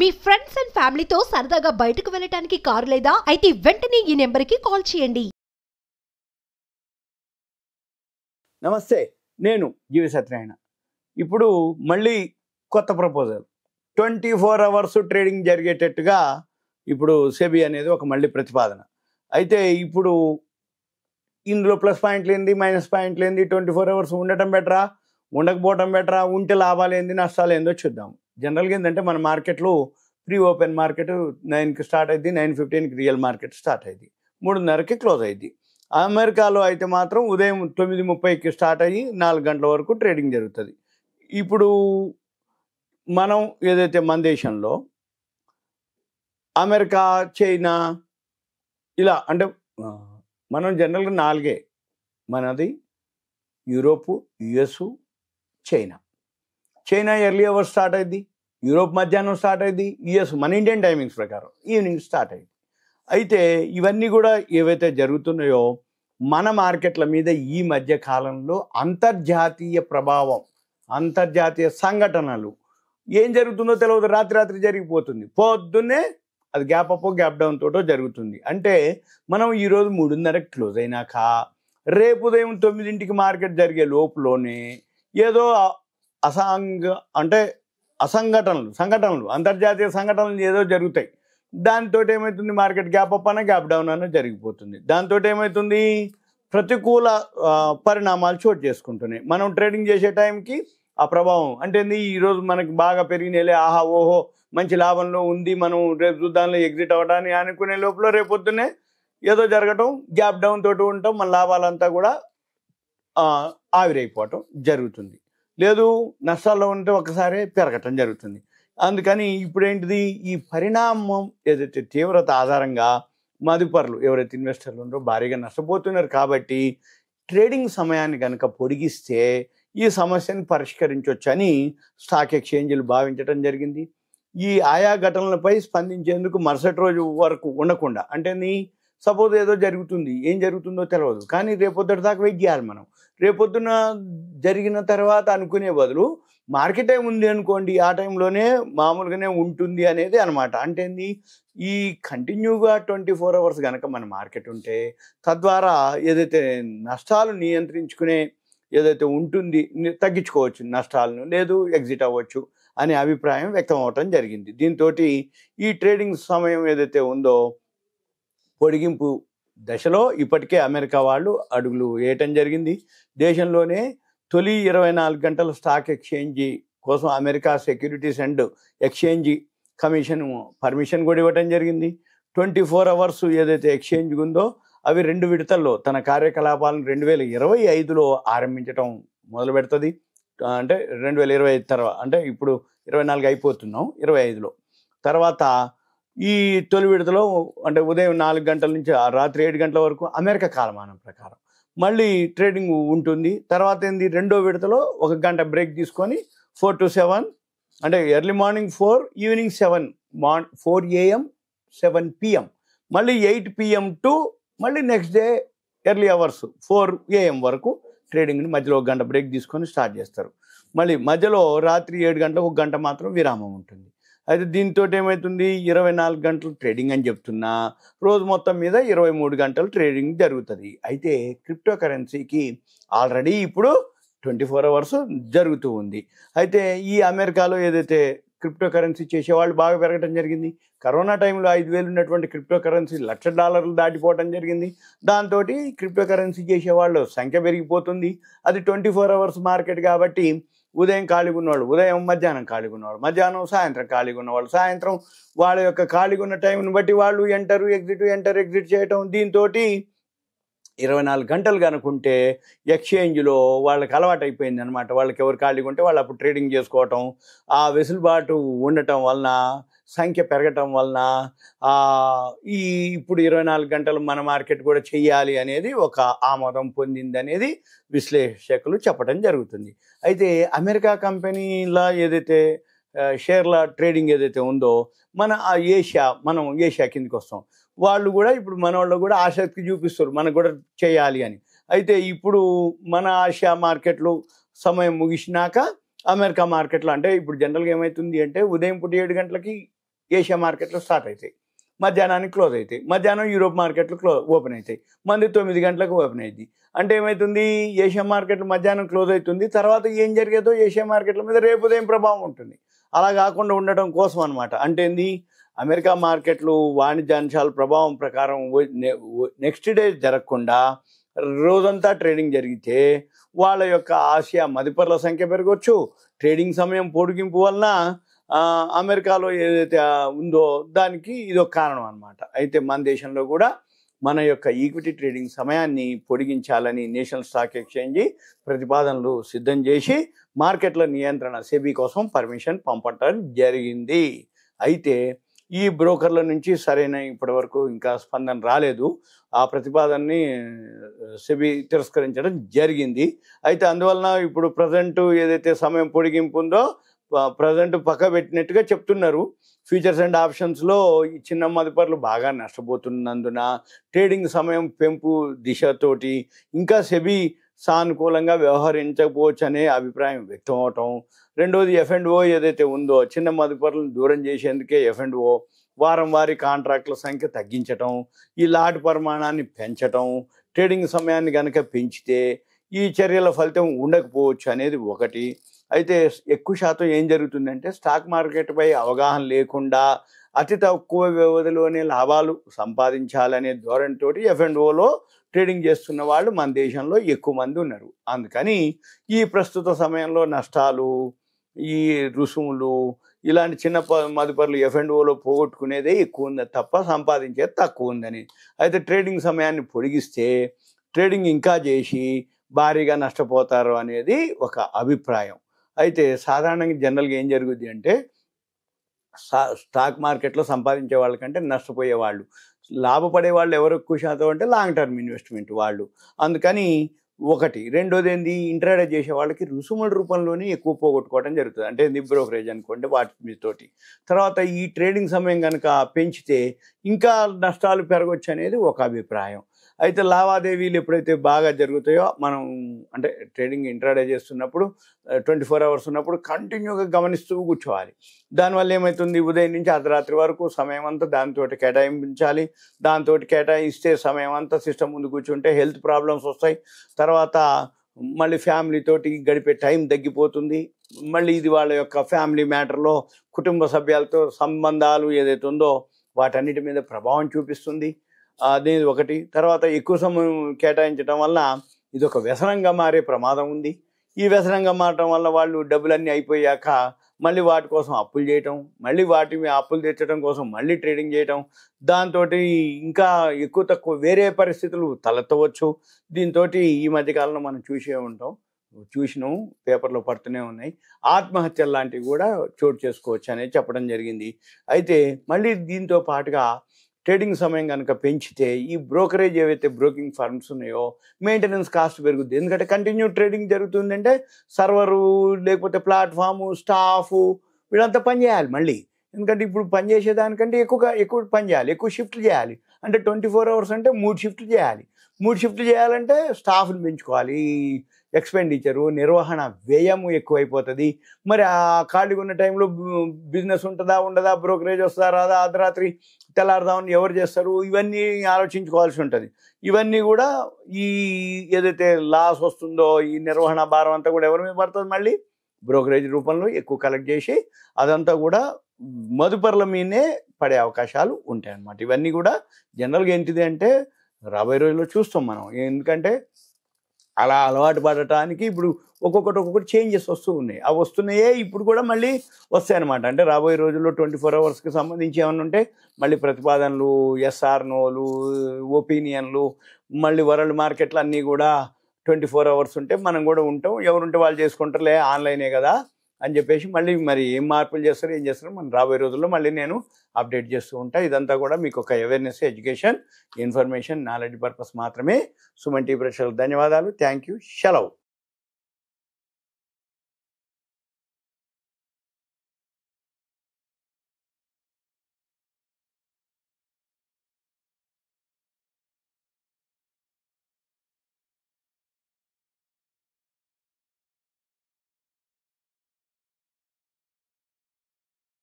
Me friends and ఫ్యామిలీతో సరదాగా బయటకు వెళ్ళటానికి కారు లేదా అయితే వెంటనే ఈ నెంబర్కి కాల్ చేయండి. నమస్తే, నేను జీవి సత్యనారాయణ. ఇప్పుడు మళ్ళీ కొత్త ప్రపోజల్ 24 అవర్స్ ట్రేడింగ్ జరిగేటట్టుగా ఇప్పుడు సెబీ అనేది ఒక మళ్ళీ ప్రతిపాదన. అయితే ఇప్పుడు ఇందులో ప్లస్ పాయింట్లు ఏంది, మైనస్ పాయింట్లు ఏంది, 24 అవర్స్ ఉండటం బెటరా, ఉండకపోవటం బెటరా, ఉంటే లాభాలు ఏంది, నష్టాలు ఏందో చూద్దాం. జనరల్గా ఏంటంటే మన మార్కెట్లో ప్రీ ఓపెన్ మార్కెట్ 9కి స్టార్ట్ అయింది, 9:15కి రియల్ మార్కెట్ స్టార్ట్ అయింది, 3:30కి క్లోజ్ అయింది. అమెరికాలో అయితే మాత్రం ఉదయం 9:30కి స్టార్ట్ అయ్యి 4 గంటల వరకు ట్రేడింగ్ జరుగుతుంది. ఇప్పుడు మనం ఏదైతే మన దేశంలో అమెరికా, చైనా ఇలా అంటే మనం జనరల్గా 4 మనది Europe, US, China. China early hours start అయింది, యూరోప్ మధ్యాహ్నం స్టార్ట్ అయింది, యుఎస్ మన ఇండియన్ టైమింగ్స్ ప్రకారం ఈవినింగ్ స్టార్ట్ అయింది. అయితే ఇవన్నీ కూడా ఏవైతే జరుగుతున్నాయో మన మార్కెట్ల మీద ఈ మధ్య కాలంలో అంతర్జాతీయ ప్రభావం, అంతర్జాతీయ సంఘటనలు ఏం జరుగుతుందో తెలియదు. రాత్రి జరిగిపోతుంది, పొద్దున్నే అది గ్యాప్ అప్ గ్యాప్ డౌన్ తోటో జరుగుతుంది. అంటే మనం ఈరోజు 3:30కి క్లోజ్ అయినాక రేపు ఉదయం 9ంటికి మార్కెట్ జరిగే లోపులోనే ఏదో సంఘటనలు అంతర్జాతీయ సంఘటనలు ఏదో జరుగుతాయి. దాంతో ఏమవుతుంది, మార్కెట్ గ్యాప్ అప్ అన్న గ్యాప్ డౌన్ అన్న జరిగిపోతుంది. దాంతో ఏమవుతుంది, ప్రతికూల పరిణామాలు చోటు చేసుకుంటున్నాయి. మనం ట్రేడింగ్ చేసే టైంకి ఆ ప్రభావం అంటే ఈరోజు మనకి బాగా పెరిగినాయి, ఆహా ఓహో మంచి లాభంలో ఉంది, మనం రేపు చూద్దాంలో ఎగ్జిట్ అవ్వడానికి అనుకునే లోపల రేపొద్దునే ఏదో జరగటం, గ్యాప్ డౌన్ తోటి ఉండటం, మన లాభాలంతా కూడా ఆవిరైపోవటం జరుగుతుంది. లేదు నష్టాల్లో ఉంటే ఒకసారి పెరగటం జరుగుతుంది. అందుకని ఇప్పుడేంటిది, ఈ పరిణామం ఏదైతే తీవ్రత ఆధారంగా మదుపరులు ఎవరైతే ఇన్వెస్టర్లు ఉన్నారో భారీగా నష్టపోతున్నారు. కాబట్టి ట్రేడింగ్ సమయాన్ని కనుక పొడిగిస్తే ఈ సమస్యను పరిష్కరించవచ్చని స్టాక్ ఎక్స్చేంజీలు భావించడం జరిగింది. ఈ ఆయా ఘటనలపై స్పందించేందుకు మరుసటి రోజు వరకు ఉండకుండా, అంటే సపోజ్ ఏదో జరుగుతుంది, ఏం జరుగుతుందో తెలియదు, కానీ రేపొద్దు దాకా వెయిట్ చేయాలి మనం. రేపొద్దున జరిగిన తర్వాత అనుకునే బదులు మార్కెట్ ఉంది అనుకోండి, ఆ టైంలోనే మామూలుగానే ఉంటుంది అనేది అనమాట. అంటే ఈ కంటిన్యూగా 24 అవర్స్ కనుక మన మార్కెట్ ఉంటే తద్వారా ఏదైతే నష్టాలు నియంత్రించుకునే ఏదైతే ఉంటుంది తగ్గించుకోవచ్చు నష్టాలను, లేదు ఎగ్జిట్ అవ్వచ్చు అనే అభిప్రాయం వ్యక్తం అవటం జరిగింది. దీంతో ఈ ట్రేడింగ్ సమయం ఏదైతే ఉందో పొడిగింపు దశలో ఇప్పటికే అమెరికా వాళ్ళు అడుగులు వేయటం జరిగింది. దేశంలోనే తొలి 24 గంటల స్టాక్ ఎక్స్చేంజీ కోసం America securities and exchange commission permission కూడా ఇవ్వటం జరిగింది. 24 అవర్స్ ఏదైతే ఎక్స్చేంజ్ ఉందో అవి 2 విడతల్లో తన కార్యకలాపాలను 2025లో ఆరంభించడం మొదలు పెడుతుంది. అంటే 2025 తర్వాత, అంటే ఇప్పుడు 24 అయిపోతున్నాం, 25లో తర్వాత ఈ తొలి విడతలో అంటే ఉదయం 4 గంటల నుంచి రాత్రి 7 గంటల వరకు అమెరికా కాలమానం ప్రకారం మళ్ళీ ట్రేడింగ్ ఉంటుంది. తర్వాత రెండో విడతలో 1 గంట బ్రేక్ తీసుకొని 4 to 7, అంటే early morning 4, evening 7, 4 AM 7 PM, మళ్ళీ 8 PM టు మళ్ళీ next day early hours 4 AM వరకు ట్రేడింగ్ని మధ్యలో 1 గంట బ్రేక్ తీసుకొని స్టార్ట్ చేస్తారు. మళ్ళీ మధ్యలో రాత్రి 7 గంటలకు 1 గంట మాత్రం విరామం ఉంటుంది. అయితే దీంతో ఏమవుతుంది, 24 గంటలు ట్రేడింగ్ అని చెప్తున్నా రోజు మొత్తం మీద 23 గంటలు ట్రేడింగ్ జరుగుతుంది. అయితే క్రిప్టో కరెన్సీకి ఆల్రెడీ ఇప్పుడు 24 అవర్స్ జరుగుతూ ఉంది. అయితే ఈ అమెరికాలో ఏదైతే క్రిప్టో కరెన్సీ చేసేవాళ్ళు బాగా పెరగడం జరిగింది. కరోనా టైంలో 5,000 ఉన్నటువంటి క్రిప్టో కరెన్సీ $1,00,000 దాటిపోవడం జరిగింది. దాంతో క్రిప్టో కరెన్సీ చేసేవాళ్ళు సంఖ్య పెరిగిపోతుంది. అది 24 అవర్స్ మార్కెట్ కాబట్టి ఉదయం ఖాళీగా ఉన్నవాళ్ళు ఉదయం, మధ్యాహ్నం ఖాళీగా ఉన్నవాళ్ళు మధ్యాహ్నం, సాయంత్రం ఖాళీగా ఉన్నవాళ్ళు సాయంత్రం, వాళ్ళ యొక్క ఖాళీగా ఉన్న టైంని బట్టి వాళ్ళు ఎంటర్ ఎగ్జిట్ చేయటం. దీంతో 24 గంటలు కనుకుంటే ఎక్స్చేంజ్లో వాళ్ళకి అలవాటు అయిపోయింది అనమాట. వాళ్ళకి ఎవరు ఖాళీగా ఉంటే వాళ్ళు అప్పుడు ట్రేడింగ్ చేసుకోవటం, ఆ వెసులుబాటు ఉండటం వలన, సంఖ్య పెరగటం వలన ఇప్పుడు 24 గంటలు మన మార్కెట్ కూడా చెయ్యాలి అనేది ఒక ఆమోదం పొందింది అనేది విశ్లేషకులు చెప్పడం జరుగుతుంది. అయితే అమెరికా కంపెనీల ఏదైతే షేర్ల ట్రేడింగ్ ఏదైతే ఉందో మనం ఏషియా కిందకి వస్తాం, వాళ్ళు కూడా ఇప్పుడు మన వాళ్ళు కూడా ఆసక్తి చూపిస్తారు మనకు కూడా చేయాలి అని. అయితే ఇప్పుడు మన ఆసియా మార్కెట్లు సమయం ముగిసినాక అమెరికా మార్కెట్లో అంటే ఇప్పుడు జనరల్గా ఏమవుతుంది అంటే ఉదయం పూట 7 గంటలకి ఏషియా మార్కెట్లు స్టార్ట్ అవుతాయి, మధ్యాహ్నానికి క్లోజ్ అవుతాయి. మధ్యాహ్నం యూరోప్ మార్కెట్లు ఓపెన్ అవుతాయి. మంది 9 గంటలకు ఓపెన్ అవుతుంది. అంటే ఏమవుతుంది, ఏషియా మార్కెట్లు మధ్యాహ్నం క్లోజ్ అవుతుంది. తర్వాత ఏం జరిగేదో ఏషియా మార్కెట్ల మీద రేపు ఉదయం ప్రభావం ఉంటుంది. అలా కాకుండా ఉండటం కోసం అనమాట. అంటే ఏంది, అమెరికా మార్కెట్లు వాణిజ్యాంశాల ప్రభావం ప్రకారం నెక్స్ట్ డే జరగకుండా రోజంతా ట్రేడింగ్ జరిగితే వాళ్ళ యొక్క ఆసియా మదుపర్ల సంఖ్య పెరగవచ్చు. ట్రేడింగ్ సమయం పొడిగింపు వలన అమెరికాలో ఏదైతే ఉందో దానికి ఇదొక కారణం అనమాట. అయితే మన దేశంలో కూడా మన యొక్క ఈక్విటీ ట్రేడింగ్ సమయాన్ని పొడిగించాలని నేషనల్ స్టాక్ ఎక్స్చేంజ్ ప్రతిపాదనలు సిద్ధం చేసి మార్కెట్ల నియంత్రణ సెబీ కోసం పర్మిషన్ పంపటం జరిగింది. అయితే ఈ బ్రోకర్ల నుంచి సరైన ఇప్పటివరకు ఇంకా స్పందన రాలేదు. ఆ ప్రతిపాదనని సెబీ తిరస్కరించడం జరిగింది. అయితే అందువలన ఇప్పుడు ప్రజెంట్ ఏదైతే సమయం పొడిగింపు ఉందో ప్రజెంట్ పక్క పెట్టినట్టుగా చెప్తున్నారు. ఫ్యూచర్స్ అండ్ ఆప్షన్స్లో ఈ చిన్న మదుపర్లు బాగా నష్టపోతున్నందున ట్రేడింగ్ సమయం పెంపు దిశతోటి ఇంకా సెబీ సానుకూలంగా వ్యవహరించకపోవచ్చు అనే అభిప్రాయం వ్యక్తం అవటం. రెండోది F&O ఏదైతే ఉందో చిన్న మదుపర్లను దూరం చేసేందుకే F&O వారం వారీ కాంట్రాక్టుల సంఖ్య తగ్గించటం, ఈ లాట్ పరిమాణాన్ని పెంచటం, ట్రేడింగ్ సమయాన్ని కనుక పెంచితే ఈ చర్యల ఫలితం ఉండకపోవచ్చు అనేది ఒకటి. అయితే ఎక్కువ శాతం ఏం జరుగుతుందంటే స్టాక్ మార్కెట్పై అవగాహన లేకుండా అతి తక్కువ వ్యవధిలోనే లాభాలు సంపాదించాలనే ధోరణితోటి F&Oలో ట్రేడింగ్ చేస్తున్న వాళ్ళు మన దేశంలో ఎక్కువ మంది ఉన్నారు. అందుకని ఈ ప్రస్తుత సమయంలో నష్టాలు, ఈ రుసుములు, ఇలాంటి చిన్న మదుపర్లు F&Oలో పోగొట్టుకునేదే ఎక్కువ ఉంది తప్ప సంపాదించేది తక్కువ ఉందని. అయితే ట్రేడింగ్ సమయాన్ని పొడిగిస్తే ట్రేడింగ్ ఇంకా చేసి భారీగా నష్టపోతారు అనేది ఒక అభిప్రాయం. అయితే సాధారణంగా జనరల్గా ఏం జరుగుద్ది అంటే స్టాక్ మార్కెట్లో సంపాదించే వాళ్ళకంటే నష్టపోయే వాళ్ళు, లాభపడే వాళ్ళు ఎవరు ఎక్కువ శాతం అంటే లాంగ్ టర్మ్ ఇన్వెస్ట్మెంట్ వాళ్ళు. అందుకని ఒకటి. రెండోది ఏంది, ఇంట్రాడే చేసే వాళ్ళకి రుసుముల రూపంలోనే ఎక్కువ పోగొట్టుకోవడం జరుగుతుంది. అంటే ఏంది, బ్రోకరేజ్ అనుకోండి వాటి తోటి. తర్వాత ఈ ట్రేడింగ్ సమయం కనుక పెంచితే ఇంకా నష్టాలు పెరగవచ్చు అనేది ఒక అభిప్రాయం. అయితే లావాదేవీలు ఎప్పుడైతే బాగా జరుగుతాయో మనం అంటే ట్రేడింగ్ ఇంట్రాడే చేస్తున్నప్పుడు 24 hours ఉన్నప్పుడు కంటిన్యూగా గమనిస్తూ కూర్చోవాలి. దానివల్ల ఏమవుతుంది, ఉదయం నుంచి అర్ధరాత్రి వరకు సమయం అంతా దాంతో కేటాయించాలి. దాంతో కేటాయిస్తే సమయం అంతా సిస్టమ్ ముందు కూర్చుంటే హెల్త్ ప్రాబ్లమ్స్ వస్తాయి. తర్వాత మళ్ళీ ఫ్యామిలీతోటి గడిపే టైం తగ్గిపోతుంది. మళ్ళీ ఇది వాళ్ళ యొక్క ఫ్యామిలీ మ్యాటర్లో కుటుంబ సభ్యులతో సంబంధాలు ఏదైతే ఉందో వాటన్నిటి మీద ప్రభావం చూపిస్తుంది. అనేది ఒకటి. తర్వాత ఎక్కువ సమయం కేటాయించడం వల్ల ఇది ఒక వ్యసనంగా మారే ప్రమాదం ఉంది. ఈ వ్యసనంగా మారటం వల్ల వాళ్ళు డబ్బులన్నీ అయిపోయాక మళ్ళీ వాటి కోసం అప్పులు చేయటం, మళ్ళీ వాటి అప్పులు తెచ్చడం కోసం మళ్ళీ ట్రేడింగ్ చేయటం, దాంతో ఇంకా ఎక్కువ తక్కువ వేరే పరిస్థితులు తలెత్తవచ్చు. దీంతో ఈ మధ్యకాలంలో మనం చూసినాం, పేపర్లో పడుతూనే ఉన్నాయి, ఆత్మహత్యలు లాంటివి కూడా చోటు చేసుకోవచ్చు అనేది చెప్పడం జరిగింది. అయితే మళ్ళీ దీంతో పాటుగా ట్రేడింగ్ సమయం కనుక పెంచితే ఈ బ్రోకరేజ్ ఏవైతే బ్రోకింగ్ ఫర్మ్స్ ఉన్నాయో మెయింటెనెన్స్ కాస్ట్ పెరుగుద్ది. ఎందుకంటే కంటిన్యూ ట్రేడింగ్ జరుగుతుందంటే సర్వరు లేకపోతే ప్లాట్ఫాము స్టాఫ్ వీళ్ళంతా పని చేయాలి మళ్ళీ. ఎందుకంటే ఇప్పుడు పని చేసేదానికంటే ఎక్కువ పని చేయాలి, ఎక్కువ షిఫ్ట్లు చేయాలి. అంటే 24 hours అంటే 3 షిఫ్ట్లు చేయాలి. 3 షిఫ్ట్లు చేయాలంటే స్టాఫ్ని పెంచుకోవాలి, ఎక్స్పెండిచరు నిర్వహణ వ్యయం ఎక్కువైపోతుంది. మరి ఆ ఖాళీగా ఉన్న టైంలో బిజినెస్ ఉంటుందా ఉండదా, బ్రోకరేజ్ వస్తుందా రాదా, అర్ధరాత్రి తెల్లారదామని ఎవరు చేస్తారు, ఇవన్నీ ఆలోచించుకోవాల్సి ఉంటుంది. ఇవన్నీ కూడా ఈ ఏదైతే లాస్ వస్తుందో ఈ నిర్వహణ భారం అంతా కూడా ఎవరి మీద పడుతుంది, మళ్ళీ బ్రోకరేజ్ రూపంలో ఎక్కువ కలెక్ట్ చేసి అదంతా కూడా మదుపర్ల మీదనే పడే అవకాశాలు ఉంటాయి అన్నమాట. ఇవన్నీ కూడా జనరల్గా ఏంటిది అంటే రాబోయే రోజుల్లో చూస్తాం మనం. ఎందుకంటే అలా అలవాటు పడటానికి ఇప్పుడు ఒక్కొక్కటి చేంజెస్ వస్తూ ఉన్నాయి. అవి వస్తున్నాయే ఇప్పుడు కూడా మళ్ళీ వస్తాయన్నమాట. అంటే రాబోయే రోజుల్లో 24 hours సంబంధించి ఏమన్నా ఉంటే మళ్ళీ ప్రతిపాదనలు, ఎస్ఆర్ నోలు, ఒపీనియన్లు, మళ్ళీ వరల్డ్ మార్కెట్లు అన్నీ కూడా 24 hours ఉంటే మనం కూడా ఉంటాం. ఎవరుంటే వాళ్ళు చేసుకుంటారులే, ఆన్లైనే కదా అని చెప్పేసి మళ్ళీ మరి ఏం మార్పులు చేస్తారో ఏం చేస్తారో మనం రాబోయే రోజుల్లో మళ్ళీ నేను అప్డేట్ చేస్తూ ఉంటా. ఇదంతా కూడా మీకు ఒక awareness, education, information, knowledge purpose మాత్రమే. సుమన్ టీవీ ప్రేక్షకులకు ధన్యవాదాలు. Thank you. సెలవు.